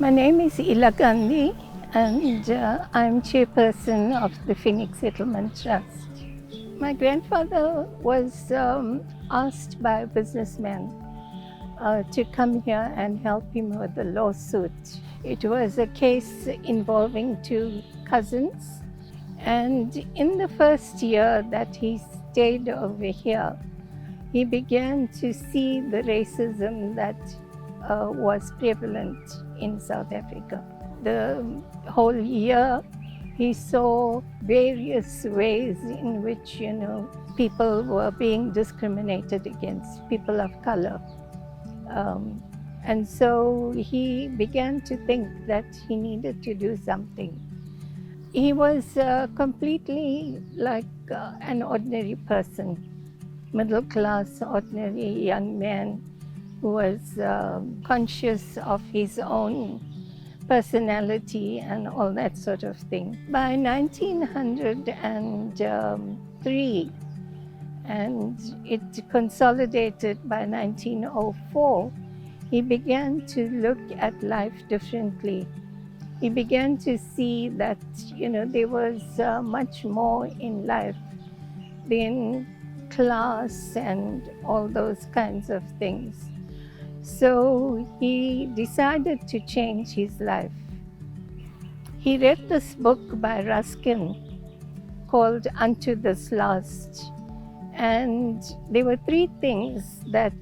My name is Gandhi, and I'm chairperson of the Phoenix Settlement Trust. My grandfather was asked by a businessman to come here and help him with a lawsuit. It was a case involving two cousins, and in the first year that he stayed over here, he began to see the racism that was prevalent in South Africa. The whole year, he saw various ways in which, people were being discriminated against, people of color. And so he began to think that he needed to do something. He was completely like an ordinary person, middle class, ordinary young man who was conscious of his own personality and all that sort of thing. By 1903, and it consolidated by 1904, he began to look at life differently. He began to see that, there was much more in life than class and all those kinds of things. So he decided to change his life. He read this book by Ruskin called Unto This Last. And there were three things that,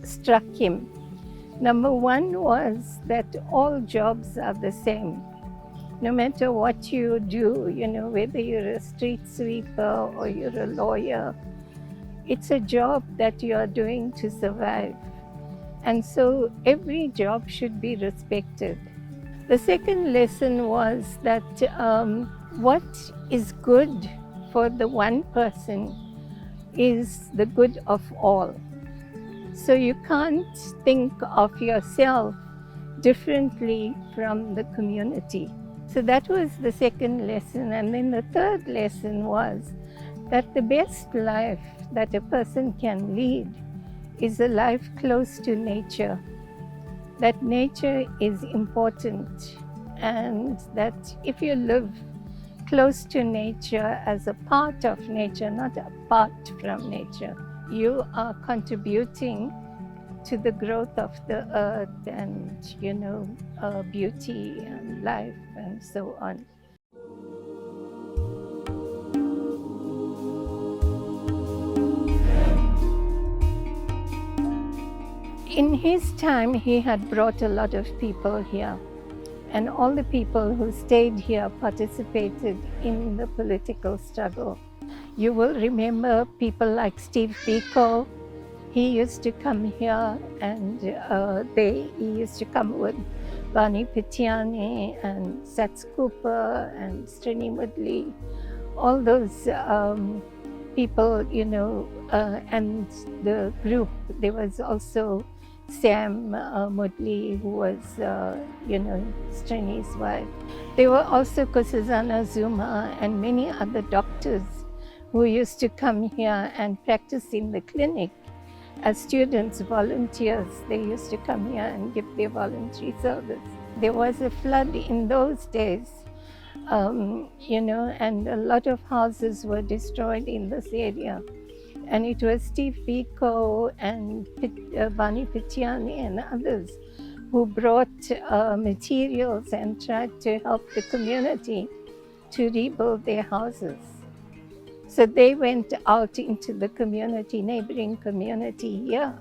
struck him. Number one was that all jobs are the same. No matter what you do, whether you're a street sweeper or you're a lawyer, it's a job that you are doing to survive. And so every job should be respected. The second lesson was that what is good for the one person is the good of all. So you can't think of yourself differently from the community. So that was the second lesson. And then the third lesson was that the best life that a person can lead is a life close to nature. That nature is important, and that if you live close to nature as a part of nature, not apart from nature, you are contributing to the growth of the earth and, beauty and life and so on. In his time, he had brought a lot of people here, and all the people who stayed here participated in the political struggle. You will remember people like Steve Biko. He used to come here, and he used to come with Bani Pitiani and Sats Cooper and Strini Woodley, all those people, and the group. There was also Sam Moodley, who was, Strini's wife. There were also Kusizana Zuma and many other doctors who used to come here and practice in the clinic as students, volunteers. They used to come here and give their voluntary service. There was a flood in those days, and a lot of houses were destroyed in this area. And it was Steve Biko and Bani Pitiani and others who brought materials and tried to help the community to rebuild their houses. So they went out into the community, neighboring community here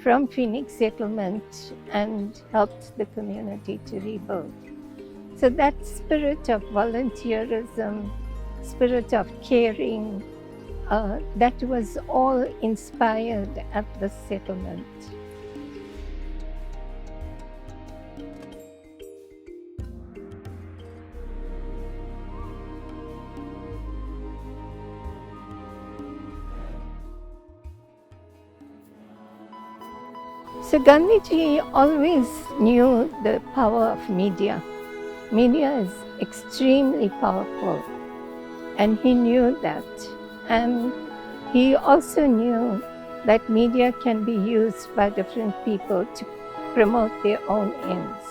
from Phoenix Settlement, and helped the community to rebuild. So that spirit of volunteerism, spirit of caring, that was all inspired at the settlement. So Gandhiji always knew the power of media. Media is extremely powerful, and he knew that. And he also knew that media can be used by different people to promote their own ends.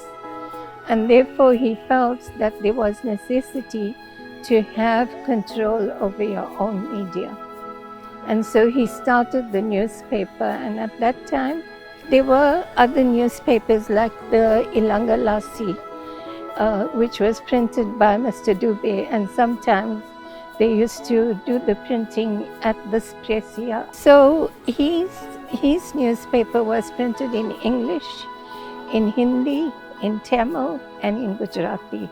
And therefore he felt that there was necessity to have control over your own media. And so he started the newspaper, and at that time there were other newspapers like the Ilanga Lassi, which was printed by Mr. Dubé, and sometimes they used to do the printing at this press here. So his newspaper was printed in English, in Hindi, in Tamil, and in Gujarati.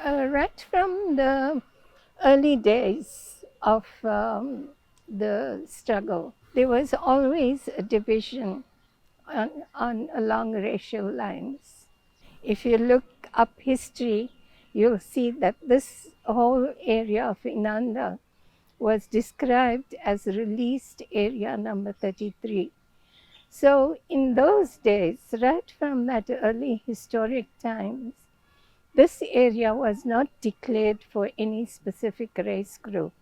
Right from the early days of the struggle, there was always a division along racial lines. If you look up history, you'll see that this whole area of Inanda was described as released area number 33. So in those days, right from that early historic times, this area was not declared for any specific race group.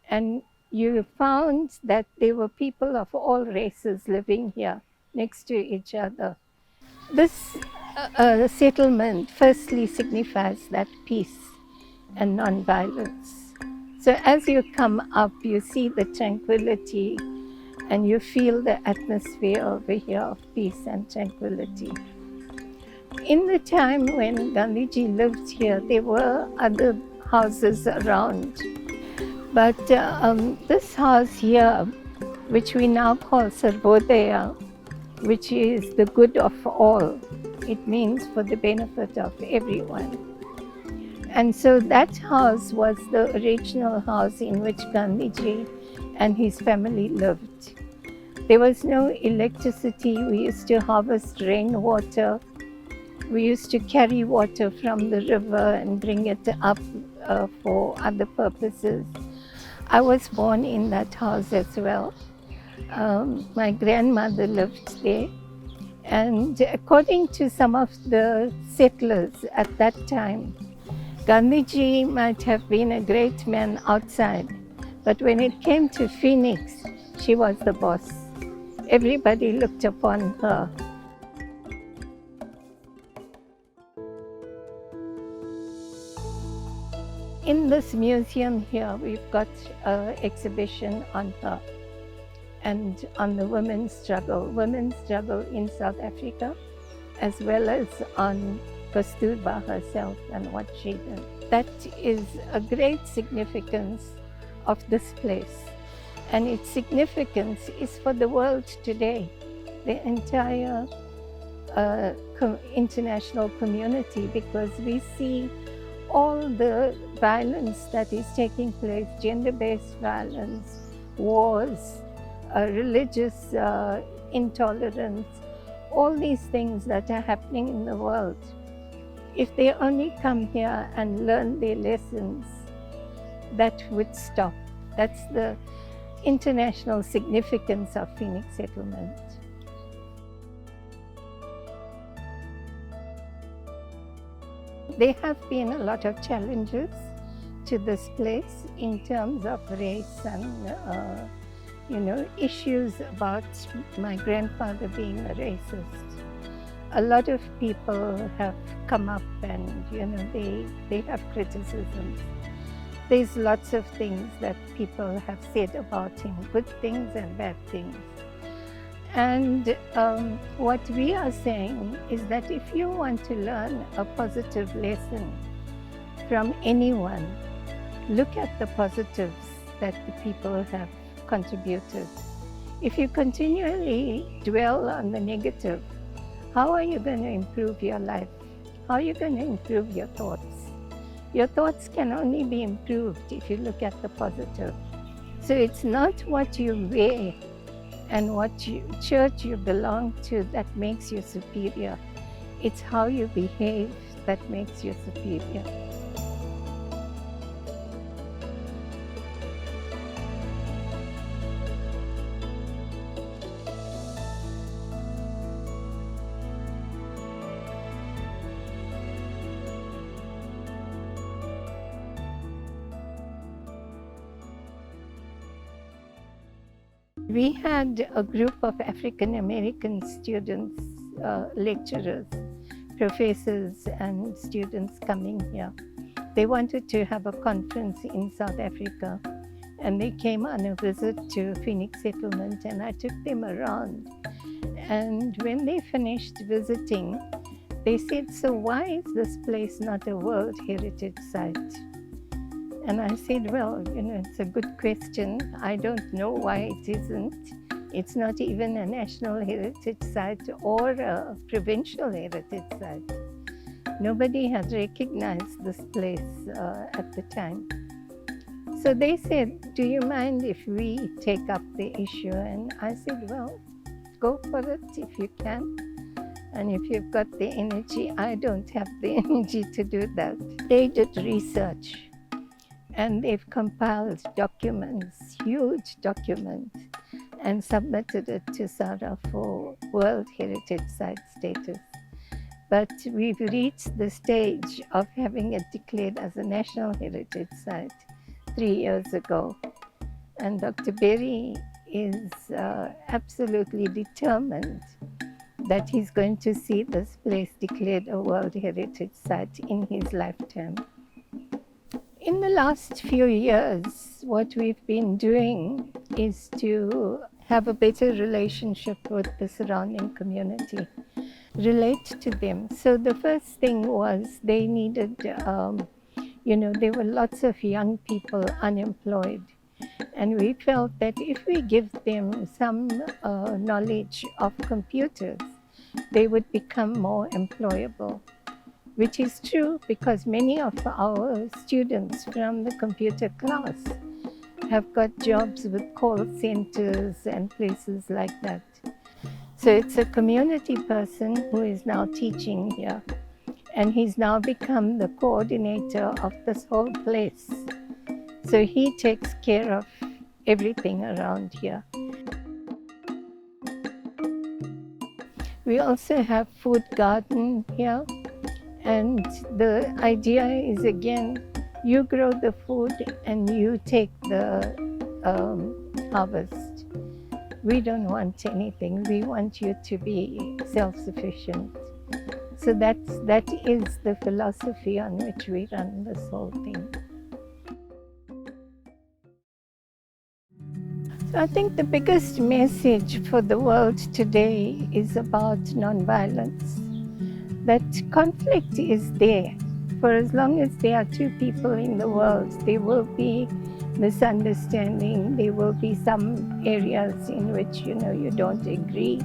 And you found that there were people of all races living here next to each other. This settlement firstly signifies that peace and non-violence. So as you come up, you see the tranquility and you feel the atmosphere over here of peace and tranquility. In the time when Gandhiji lived here, there were other houses around. But this house here, which we now call Sarvodaya, which is the good of all, it means for the benefit of everyone. And so that house was the original house in which Gandhiji and his family lived. There was no electricity. We used to harvest rainwater. We used to carry water from the river and bring it up for other purposes. I was born in that house as well. My grandmother lived there. And according to some of the settlers at that time, Gandhiji might have been a great man outside, but when it came to Phoenix, she was the boss. Everybody looked upon her. In this museum here, we've got an exhibition on her and on the women's struggle in South Africa, as well as on Kasturba herself and what she did. That is a great significance of this place. And its significance is for the world today, the entire international community, because we see all the violence that is taking place, gender-based violence, wars, religious intolerance, all these things that are happening in the world. If they only come here and learn their lessons, that would stop. That's the international significance of Phoenix settlement. There have been a lot of challenges to this place in terms of race and issues about my grandfather being a racist. A lot of people have come up and they have criticisms. There's lots of things that people have said about him, good things and bad things. And what we are saying is that if you want to learn a positive lesson from anyone, look at the positives that the people have contributed. If you continually dwell on the negative, how are you going to improve your life? How are you going to improve your thoughts? Your thoughts can only be improved if you look at the positive. So it's not what you wear and what church you belong to that makes you superior. It's how you behave that makes you superior. We had a group of African American students, lecturers, professors, and students coming here. They wanted to have a conference in South Africa, and they came on a visit to Phoenix Settlement, and I took them around. And when they finished visiting, they said, "So why is this place not a World Heritage Site?" And I said, "Well, it's a good question. I don't know why it isn't. It's not even a National Heritage Site or a Provincial Heritage Site. Nobody had recognized this place at the time." So they said, "Do you mind if we take up the issue?" And I said, "Well, go for it if you can. And if you've got the energy, I don't have the energy to do that." They did research, and they've compiled documents, huge documents, and submitted it to SAHRA for World Heritage Site status. But we've reached the stage of having it declared as a National Heritage Site 3 years ago. And Dr. Berry is absolutely determined that he's going to see this place declared a World Heritage Site in his lifetime. In the last few years, what we've been doing is to have a better relationship with the surrounding community, relate to them. So the first thing was they needed, there were lots of young people unemployed. And we felt that if we give them some knowledge of computers, they would become more employable. Which is true, because many of our students from the computer class have got jobs with call centers and places like that. So it's a community person who is now teaching here, and he's now become the coordinator of this whole place. So he takes care of everything around here. We also have food garden here. And the idea is, again, you grow the food and you take the harvest. We don't want anything. We want you to be self-sufficient. So that is the philosophy on which we run this whole thing. So I think the biggest message for the world today is about nonviolence. That conflict is there. For as long as there are two people in the world, there will be misunderstanding, there will be some areas in which you don't agree,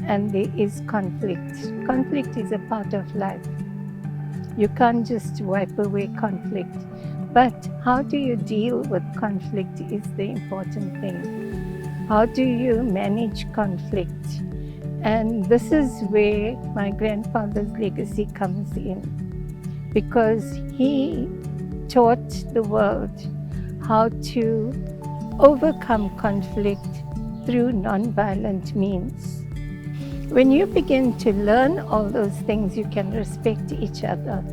and there is conflict. Conflict is a part of life. You can't just wipe away conflict. But how do you deal with conflict is the important thing. How do you manage conflict? And this is where my grandfather's legacy comes in, because he taught the world how to overcome conflict through nonviolent means. When you begin to learn all those things, you can respect each other.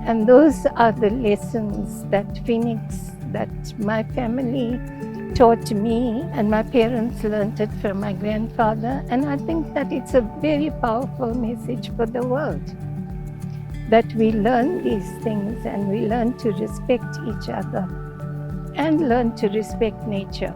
And those are the lessons that Phoenix, that my family taught me, and my parents learned it from my grandfather. And I think that it's a very powerful message for the world, that we learn these things and we learn to respect each other and learn to respect nature.